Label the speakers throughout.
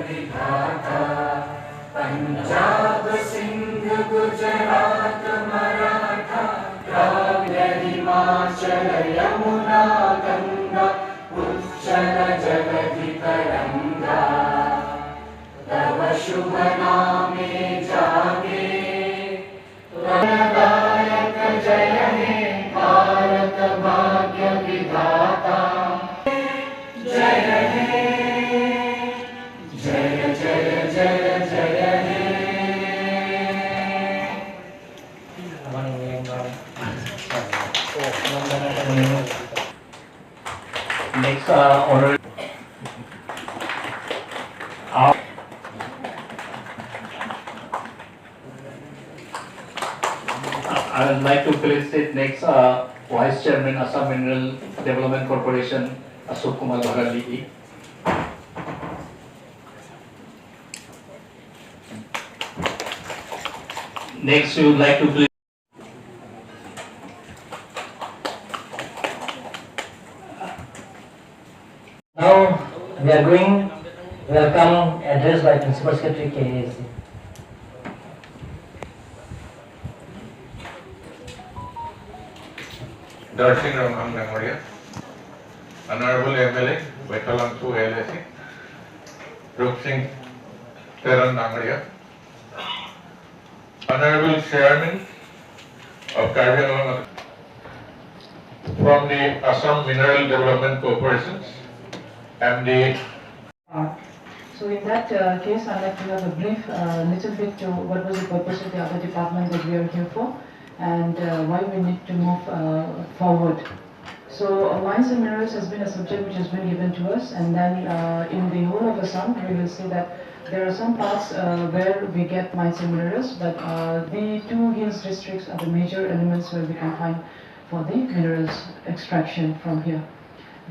Speaker 1: विधाता पंजाब सिंध गुजरात मराठा द्राविड़ हिमाचल यमुना गंगा उच्चल जगति तरंगा तव शुभ नामे जागे प्रणदायक जय हे भारत भाग्य विधाता जय हे जय जय जय जय हे
Speaker 2: next order I would like to felicitate next Vice Chairman Assam Mineral Development Corporation Ashok Kumar Bharali. Next, we would like to please
Speaker 3: now we are going welcome address by Principal Secretary KAAC.
Speaker 4: Darshan Ramam Memoria, Honorable MLA, Vetalangsu LSC, Rup Singh Teran Nangaria, Honorable Chairman of Karbi Anglong from the Assam Mineral Development Corporation, MD.
Speaker 5: So in that case, I'd like to have a brief little bit to what was the purpose of the other department that we are here for, and why we need to move forward. So mines and minerals has been a subject which has been given to us, and then in the whole of Assam we will see that there are some parts where we get mines and minerals, but the two hills districts are the major elements where we can find for the minerals extraction from here.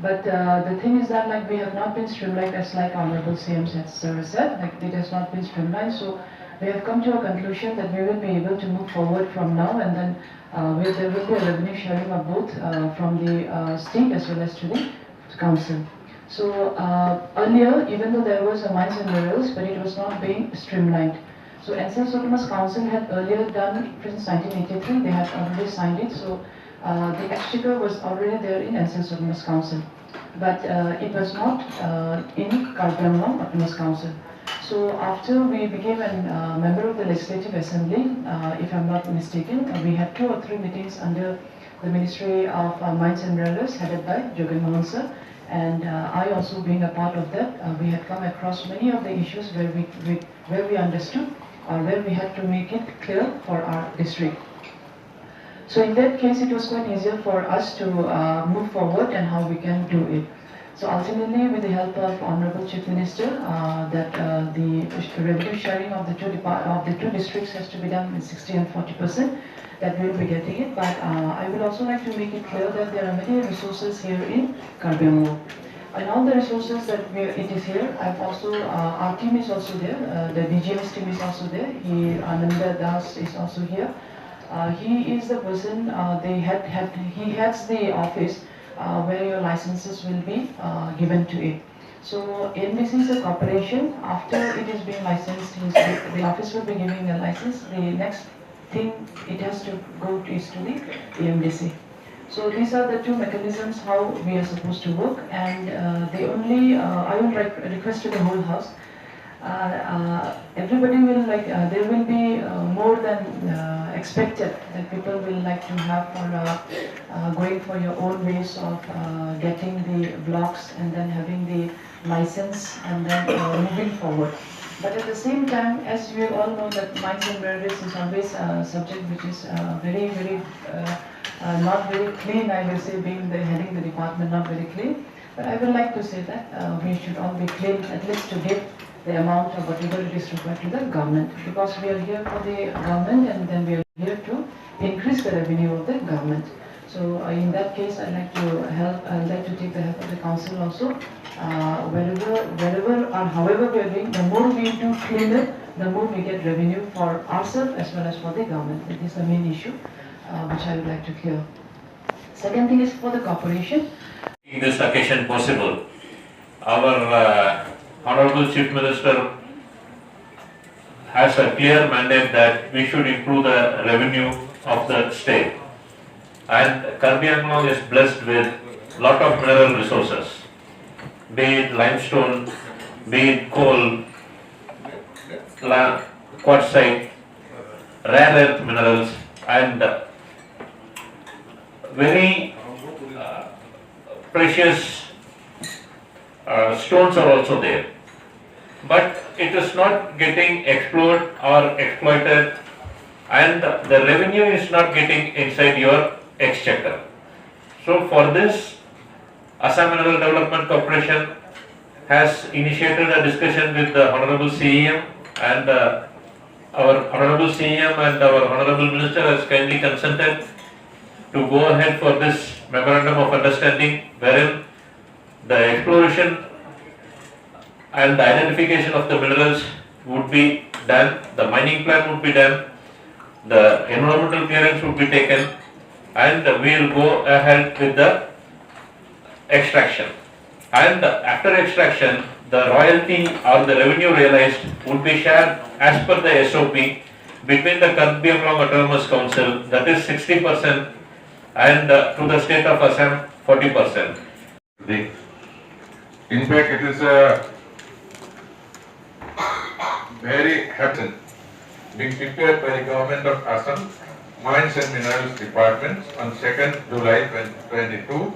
Speaker 5: But the thing is that like we have not been streamlined, as like Honorable CM said, like it has not been streamlined. So we have come to a conclusion that we will be able to move forward from now, and then there will be a revenue sharing of both from the state as well as to the council. So earlier, even though there was a mines and minerals, but it was not being streamlined. So NCS Autonomous Council had earlier done, since 1983, they had already signed it. So the exchequer was already there in NCS Autonomous Council, but it was not in Karbi Anglong Autonomous Council. So after we became a member of the Legislative Assembly, if I'm not mistaken, we had 2 or 3 meetings under the Ministry of Mines and Minerals headed by Jogan Mohan sir, and I also being a part of that, we had come across many of the issues where we understood or where we had to make it clear for our district. So in that case, it was quite easier for us to move forward and how we can do it. So ultimately, with the help of Honorable Chief Minister, that the revenue sharing of the two districts has to be done with 60 and 40%, that we will be getting it. But I would also like to make it clear that there are many resources here in Karbi Anglong. And all the resources that it is here, I've also, our team is also there, the DGM's team is also there, Ananda Das is also here. He is the person, he heads the office where your licenses will be given to it. So AMDC is a corporation. After it is being licensed, the office will be giving a license. The next thing it has to go to is to the AMDC. So these are the 2 mechanisms how we are supposed to work, and the only I will request to the whole house. Everybody will like, there will be more than expected that people will like to have for going for your own ways of getting the blocks and then having the license and then moving forward. But at the same time, as we all know that mines and minerals is always a subject which is very, very not very clean, I will say, being the heading the department, not very clean. But I would like to say that we should all be clean, at least to give the amount of whatever it is required to the government, because we are here for the government and then we are here to increase the revenue of the government. So in that case, I'd like to take the help of the council also. Wherever or however we are doing, the more we do clean it, the more we get revenue for ourselves as well as for the government. That is the main issue which I would like to clear. Second thing is for the corporation.
Speaker 6: In this occasion possible, our
Speaker 4: Honorable Chief Minister has a clear mandate that we should improve the revenue of the state. And Karbi Anglong is blessed with lot of mineral resources, be it limestone, be it coal, quartzite, rare earth minerals, and very precious stones are also there. But it is not getting explored or exploited, and the revenue is not getting inside your exchequer. So for this, Assam Mineral Development Corporation has initiated a discussion with the Honorable CEM, and our Honorable CEM and our Honorable Minister has kindly consented to go ahead for this memorandum of understanding, wherein the exploration and the identification of the minerals would be done, the mining plan would be done, the environmental clearance would be taken, and we will go ahead with the extraction. And after extraction, the royalty or the revenue realized would be shared as per the SOP between the Karbi Anglong Autonomous Council, that is 60%, and to the state of Assam 40%.
Speaker 6: In fact, it is a very happen being prepared by the government of Assam Mines and Minerals Department on 2nd July 2022